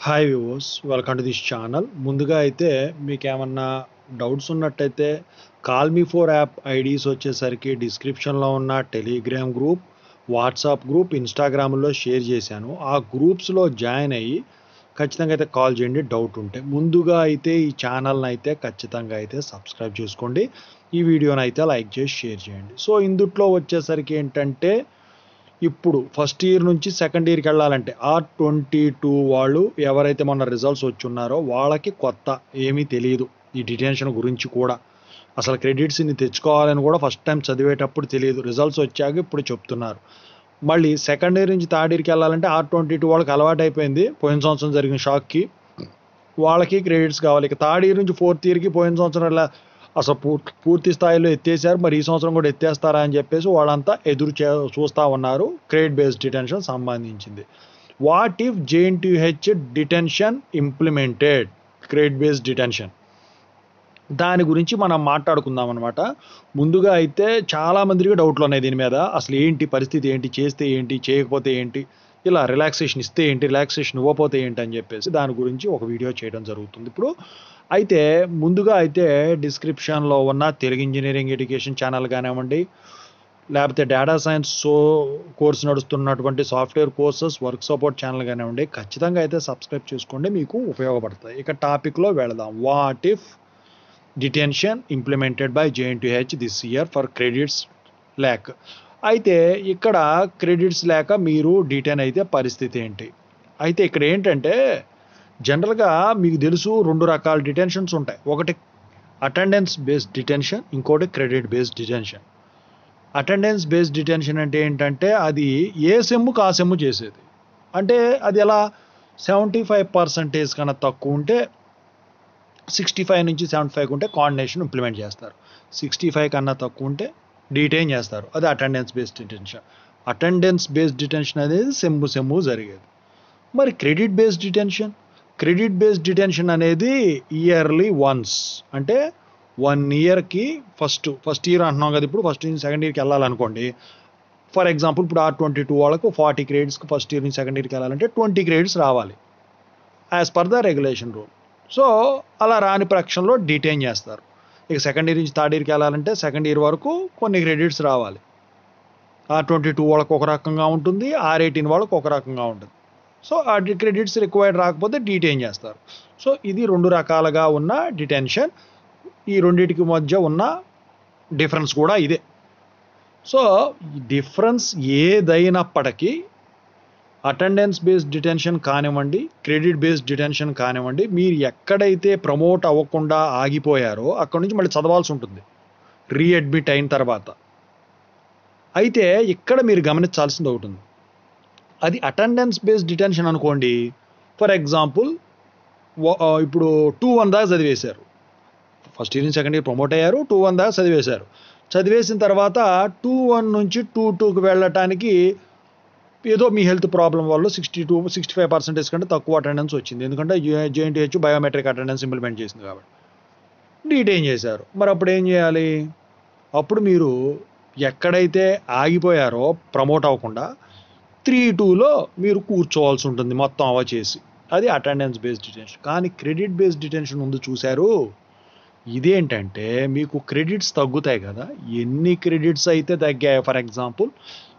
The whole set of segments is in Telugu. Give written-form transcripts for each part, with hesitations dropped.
Hi viewers, welcome to this channel. ముందుగా అయితే మీకేమన్నా డౌట్స్ ఉన్నట్టయితే call me four app IDs వచ్చేసరికి డిస్క్రిప్షన్లో ఉన్న టెలిగ్రామ్ గ్రూప్, వాట్సాప్ గ్రూప్, ఇన్స్టాగ్రామ్లో షేర్ చేశాను. ఆ గ్రూప్స్లో జాయిన్ అయ్యి ఖచ్చితంగా అయితే కాల్ చేయండి డౌట్ ఉంటే. ముందుగా అయితే ఈ ఛానల్ని అయితే ఖచ్చితంగా అయితే సబ్స్క్రైబ్ చేసుకోండి. ఈ వీడియోని అయితే లైక్ చేసి షేర్ చేయండి. సో ఇందుట్లో వచ్చేసరికి ఏంటంటే ఇప్పుడు ఫస్ట్ ఇయర్ నుంచి సెకండ్ ఇయర్కి వెళ్ళాలంటే R22 వాళ్ళు ఎవరైతే మొన్న రిజల్ట్స్ వచ్చున్నారో వాళ్ళకి కొత్త ఏమీ తెలియదు ఈ డిటెన్షన్ గురించి కూడా. అసలు క్రెడిట్స్ని తెచ్చుకోవాలని కూడా ఫస్ట్ టైం చదివేటప్పుడు తెలియదు, రిజల్ట్స్ వచ్చాక ఇప్పుడు చెప్తున్నారు. మళ్ళీ సెకండ్ ఇయర్ నుంచి థర్డ్ ఇయర్కి వెళ్ళాలంటే R22 వాళ్ళకి అలవాటు అయిపోయింది పోయిన సంవత్సరం జరిగిన షాక్కి, వాళ్ళకి క్రెడిట్స్ కావాలి. ఇక థర్డ్ ఇయర్ నుంచి ఫోర్త్ ఇయర్కి పోయిన సంవత్సరం అసలు పూర్తి స్థాయిలో ఎత్తేసారు, మరి ఈ సంవత్సరం కూడా ఎత్తేస్తారా అని చెప్పేసి వాళ్ళంతా చూస్తూ ఉన్నారు. క్రెడిట్ బేస్డ్ డిటెన్షన్ సంబంధించింది. What if JNTUH detention implemented credit based detention, దాని గురించి మనం మాట్లాడుకుందాం అనమాట. ముందుగా అయితే చాలామందికి డౌట్లు ఉన్నాయి దీని మీద. అసలు ఏంటి పరిస్థితి, ఏంటి చేస్తే ఏంటి, చేయకపోతే ఏంటి, ఇలా రిలాక్సేషన్ ఇస్తే ఏంటి, రిలాక్సేషన్ ఇవ్వకపోతే ఏంటి అని చెప్పేసి దాని గురించి ఒక వీడియో చేయడం జరుగుతుంది ఇప్పుడు. అయితే ముందుగా అయితే డిస్క్రిప్షన్లో ఉన్న తెలుగు ఇంజనీరింగ్ ఎడ్యుకేషన్ ఛానల్ కానివ్వండి, లేకపోతే డేటా సైన్స్ కోర్స్ నడుస్తున్నటువంటి software courses work support channel కానివ్వండి, ఖచ్చితంగా అయితే సబ్స్క్రైబ్ చేసుకోండి, మీకు ఉపయోగపడతాయి. ఇక టాపిక్లో వెళదాం. What if detention implemented by JNTUH this year for credits lakh. అయితే ఇక్కడ క్రెడిట్స్ లేక మీరు డిటైన్ అయితే పరిస్థితి ఏంటి? అయితే ఇక్కడ ఏంటంటే జనరల్గా మీకు తెలుసు రెండు రకాల డిటెన్షన్స్ ఉంటాయి. ఒకటి అటెండెన్స్ బేస్డ్ డిటెన్షన్, ఇంకోటి credit based detention. Attendance based detention అంటే ఏంటంటే అది ఏ సెమ్ముకు ఆ సెమ్ము చేసేది. అంటే అది ఎలా, 75% కన్నా తక్కువ ఉంటే 65 నుంచి 75 ఉంటే కాండినేషన్ ఇంప్లిమెంట్ చేస్తారు. 65 కన్నా తక్కువ ఉంటే డిటైన్ చేస్తారు. అది attendance based detention. Attendance based detention అనేది సెమ్ము జరిగేది. మరి క్రెడిట్ బేస్డ్ డిటెన్షన్ అనేది ఇయర్లీ వన్స్, అంటే 1 ఇయర్కి ఫస్ట్ ఇయర్ అంటున్నాం కదా, ఇప్పుడు ఫస్ట్ నుంచి సెకండ్ ఇయర్కి వెళ్ళాలనుకోండి. ఫర్ ఎగ్జాంపుల్ ఇప్పుడు R22 వాళ్ళకు 40 క్రెడిట్స్కి ఫస్ట్ ఇయర్ నుంచి సెకండ్ ఇయర్కి వెళ్ళాలంటే 20 క్రెడిట్స్ రావాలి as per the regulation rule. So అలా రాని పక్షంలో డిటైన్ చేస్తారు. ఇక సెకండ్ ఇయర్ నుంచి థర్డ్ ఇయర్కి వెళ్ళాలంటే సెకండ్ ఇయర్ వరకు కొన్ని క్రెడిట్స్ రావాలి. R22 వాళ్ళకు ఒక రకంగా ఉంటుంది, R18 వాళ్ళకు ఒక రకంగా ఉంటుంది. సో ఆ క్రెడిట్స్ రిక్వైర్డ్ రాకపోతే డిటైన్ చేస్తారు. సో ఇది రెండు రకాలుగా ఉన్న డిటెన్షన్. ఈ రెండింటికి మధ్య ఉన్న డిఫరెన్స్ కూడా ఇదే. సో డిఫరెన్స్ ఏదైనప్పటికీ అటెండెన్స్ బేస్డ్ డిటెన్షన్ కానివ్వండి, క్రెడిట్ బేస్డ్ డిటెన్షన్ కానివ్వండి, మీరు ఎక్కడైతే ప్రమోట్ అవ్వకుండా ఆగిపోయారో అక్కడ నుంచి మళ్ళీ చదవాల్సి ఉంటుంది రీఅడ్మిట్ అయిన తర్వాత. అయితే ఇక్కడ మీరు గమనించాల్సింది ఒకటి ఉంది. అది అటెండెన్స్ బేస్డ్ డిటెన్షన్ అనుకోండి. ఫర్ ఎగ్జాంపుల్ ఇప్పుడు 2-1 దాకా చదివేశారు, ఫస్ట్ ఇయర్ నుంచి సెకండ్ ఇయర్ ప్రమోట్ అయ్యారు, 2-1 దాకా చదివేశారు. చదివేసిన తర్వాత 2-1 నుంచి 2-2కి వెళ్ళటానికి ఏదో మీ హెల్త్ ప్రాబ్లం వల్ల 65% కంటే తక్కువ అటెండెన్స్ వచ్చింది. ఎందుకంటే JNTUH బయోమెట్రిక్ అటెండెన్స్ ఇంప్లిమెంట్ చేసింది కాబట్టి డిటైన్ చేశారు. మరి అప్పుడు ఏం చేయాలి? అప్పుడు మీరు ఎక్కడైతే ఆగిపోయారో ప్రమోట్ అవ్వకుండా 3-2లో మీరు కూర్చోవాల్సి ఉంటుంది మొత్తం చేసి. అది అటెండెన్స్ బేస్డ్ డిటెన్షన్. కానీ క్రెడిట్ బేస్డ్ డిటెన్షన్ ఉంది చూశారు, ఇదేంటంటే మీకు క్రెడిట్స్ తగ్గుతాయి కదా, ఎన్ని క్రెడిట్స్ అయితే తగ్గాయో, ఫర్ ఎగ్జాంపుల్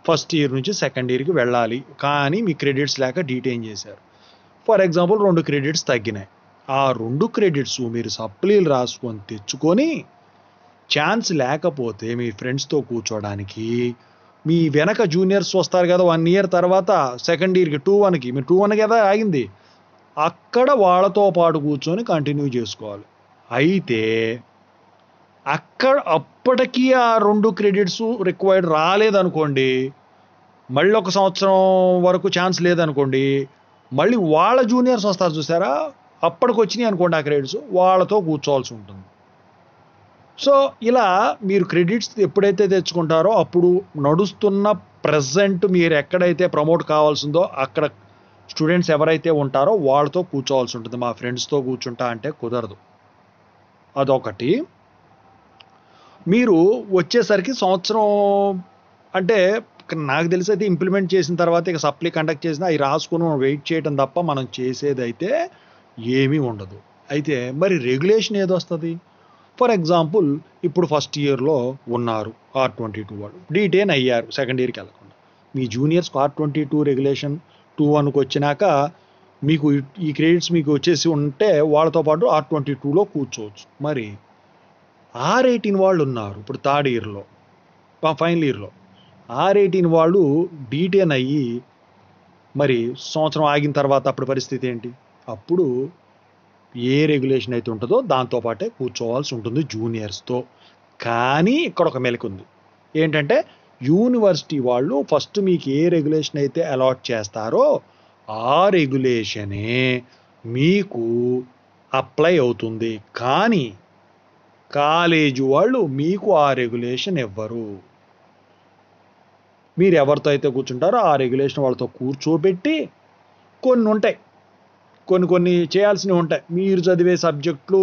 ఫస్ట్ ఇయర్ నుంచి సెకండ్ ఇయర్కి వెళ్ళాలి కానీ మీ క్రెడిట్స్ లేక డిటైన్ చేశారు. ఫర్ ఎగ్జాంపుల్ 2 క్రెడిట్స్ తగ్గినాయి. ఆ 2 క్రెడిట్స్ మీరు సప్లీలు రాసుకొని తెచ్చుకొని ఛాన్స్ లేకపోతే మీ ఫ్రెండ్స్తో కూర్చోడానికి మీ వెనక జూనియర్స్ వస్తారు కదా 1 ఇయర్ తర్వాత సెకండ్ ఇయర్కి 2-1కి, మీరు 2-1 కదా ఆగింది, అక్కడ వాళ్ళతో పాటు కూర్చొని కంటిన్యూ చేసుకోవాలి. అయితే అప్పటికీ ఆ 2 క్రెడిట్స్ రిక్వైర్డ్ రాలేదనుకోండి, మళ్ళీ ఒక సంవత్సరం వరకు ఛాన్స్ లేదనుకోండి, మళ్ళీ వాళ్ళ జూనియర్స్ వస్తారు చూసారా, అప్పటికి వచ్చినాయి అనుకోండి ఆ క్రెడిట్స్, వాళ్ళతో కూర్చోవాల్సి ఉంటుంది. సో ఇలా మీరు క్రెడిట్స్ ఎప్పుడైతే తెచ్చుకుంటారో అప్పుడు నడుస్తున్న ప్రజెంట్ మీరు ఎక్కడైతే ప్రమోట్ కావాల్సిందో అక్కడ స్టూడెంట్స్ ఎవరైతే ఉంటారో వాళ్ళతో కూర్చోవాల్సి ఉంటుంది. మా ఫ్రెండ్స్తో కూర్చుంటా అంటే కుదరదు. అదొకటి. మీరు వచ్చేసరికి సంవత్సరం అంటే నాకు తెలిసి అయితే ఇంప్లిమెంట్ చేసిన తర్వాత ఇక సప్లీ కండక్ట్ చేసిన అవి రాసుకుని వెయిట్ చేయడం తప్ప మనం చేసేదైతే ఏమీ ఉండదు. అయితే మరి రెగ్యులేషన్ ఏదొస్తుంది? ఫర్ ఎగ్జాంపుల్ ఇప్పుడు ఫస్ట్ ఇయర్లో ఉన్నారు R22 వాళ్ళు, డీటెయిన్ అయ్యారు సెకండ్ ఇయర్కి వెళ్ళకుండా. మీ జూనియర్స్కి R22 రెగ్యులేషన్ 2-1కి వచ్చినాక మీకు ఈ క్రెడిట్స్ మీకు వచ్చేసి ఉంటే వాళ్ళతో పాటు R22లో కూర్చోవచ్చు. మరి R18 వాళ్ళు ఉన్నారు ఇప్పుడు థర్డ్ ఇయర్లో, ఫైనల్ ఇయర్లో. R18 వాళ్ళు డీటెయిన్ అయ్యి మరి సంవత్సరం ఆగిన తర్వాత అప్పుడు పరిస్థితి ఏంటి? అప్పుడు ఏ రెగ్యులేషన్ అయితే ఉంటుందో దాంతో పాటే కూర్చోవాల్సి ఉంటుంది జూనియర్స్తో. కానీ ఇక్కడ ఒక మెలిక ఉంది. ఏంటంటే యూనివర్సిటీ వాళ్ళు ఫస్ట్ మీకు ఏ రెగ్యులేషన్ అయితే అలాట్ చేస్తారో ఆ రెగ్యులేషనే మీకు అప్లై అవుతుంది. కానీ కాలేజీ వాళ్ళు మీకు ఆ రెగ్యులేషన్ ఇవ్వరు. మీరు ఎవరితో అయితే కూర్చుంటారో ఆ రెగ్యులేషన్ వాళ్ళతో కూర్చోబెట్టి కొన్ని ఉంటాయి, కొన్ని చేయాల్సినవి ఉంటాయి. మీరు చదివే సబ్జెక్టులు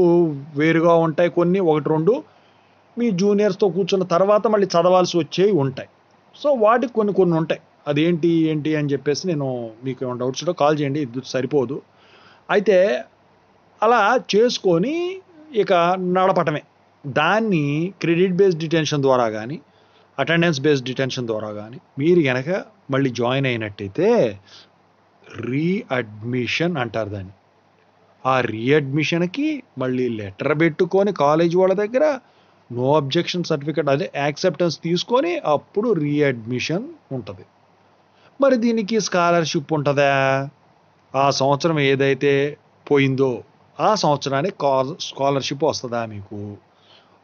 వేరుగా ఉంటాయి, కొన్ని 1-2 మీ జూనియర్స్తో కూర్చున్న తర్వాత మళ్ళీ చదవాల్సి వచ్చేవి ఉంటాయి. సో వాటికి కొన్ని ఉంటాయి. అదేంటి ఏంటి అని చెప్పేసి నేను మీకు ఏమైనా డౌట్స్ ఉంటే కాల్ చేయండి, ఇది సరిపోదు. అయితే అలా చేసుకొని ఇక నడపటమే. దాన్ని క్రెడిట్ బేస్డ్ డిటెన్షన్ ద్వారా కానీ అటెండెన్స్ బేస్డ్ డిటెన్షన్ ద్వారా కానీ మీరు కనుక మళ్ళీ జాయిన్ అయినట్టయితే రీఅడ్మిషన్ అంటారు దాన్ని. ఆ రీఅడ్మిషన్కి మళ్ళీ లెటర్ పెట్టుకొని కాలేజ్ వాళ్ళ దగ్గర నో అబ్జెక్షన్ సర్టిఫికేట్, అదే యాక్సెప్టెన్స్ తీసుకొని అప్పుడు రీఅడ్మిషన్ ఉంటుంది. మరి దీనికి స్కాలర్షిప్ ఉంటుందా? ఆ సంవత్సరం ఏదైతే పోయిందో ఆ సంవత్సరానికి స్కాలర్షిప్ వస్తుందా మీకు?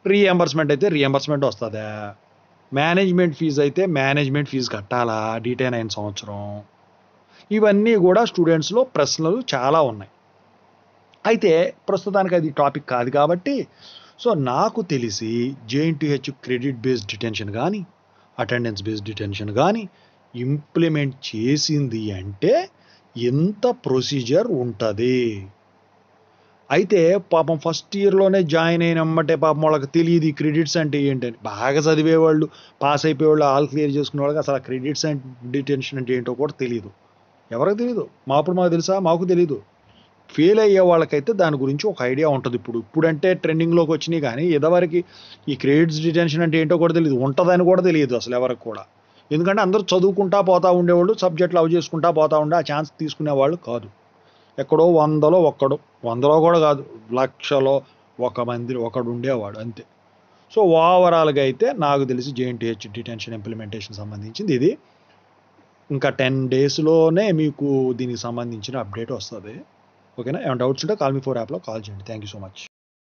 రీఎంబర్స్మెంట్ అయితే రీఎంబర్స్మెంట్ వస్తుందా? మేనేజ్మెంట్ ఫీజు అయితే మేనేజ్మెంట్ ఫీజు కట్టాలా డీటెయిన్ అయిన సంవత్సరం? ఇవన్నీ కూడా స్టూడెంట్స్లో ప్రశ్నలు చాలా ఉన్నాయి. అయితే ప్రస్తుతానికి అది టాపిక్ కాదు కాబట్టి సో నాకు తెలిసి JNTH క్రెడిట్ బేస్డ్ డిటెన్షన్ కానీ అటెండెన్స్ బేస్డ్ డిటెన్షన్ కానీ ఇంప్లిమెంట్ చేసింది అంటే ఎంత ప్రొసీజర్ ఉంటుంది. అయితే పాపం ఫస్ట్ ఇయర్లోనే జాయిన్ అయినమ్మంటే పాపం వాళ్ళకి తెలియదు ఈ క్రెడిట్స్ అంటే ఏంటని. బాగా చదివేవాళ్ళు, పాస్ అయిపోయేవాళ్ళు, ఆల్ క్లియర్ చేసుకునే వాళ్ళకి అసలు క్రెడిట్స్ అండ్ డిటెన్షన్ అంటే ఏంటో కూడా తెలియదు. ఎవరికి తెలియదు? మాకు తెలుసా? మాకు తెలియదు. ఫెయిల్ అయ్యే వాళ్ళకైతే దాని గురించి ఒక ఐడియా ఉంటుంది. ఇప్పుడంటే ట్రెండింగ్లోకి వచ్చినాయి, కానీ ఇదివరకు ఈ క్రెడిట్స్ డిటెన్షన్ అంటే ఏంటో కూడా తెలియదు, ఉంటుందని కూడా తెలియదు అసలు ఎవరికి కూడా. ఎందుకంటే అందరూ చదువుకుంటా పోతూ ఉండేవాళ్ళు, సబ్జెక్టులు అవి చేసుకుంటా పోతూ ఉండే ఆ ఛాన్స్ తీసుకునేవాళ్ళు కాదు. ఎక్కడో 100లో ఒక్కడు, 100లో కూడా కాదు, 1,00,000లో ఒకడు ఉండేవాడు అంతే. సో ఓవరాల్గా అయితే నాకు తెలిసి JNTH డిటెన్షన్ ఇంప్లిమెంటేషన్ సంబంధించింది ఇది. ఇంకా 10 డేస్లోనే మీకు దీనికి సంబంధించిన అప్డేట్ వస్తుంది. ఓకేనా? ఏమైనా డౌట్స్ ఉంటే కాల్ మీ 4 యాప్లో కాల్ చేయండి. Thank you so much.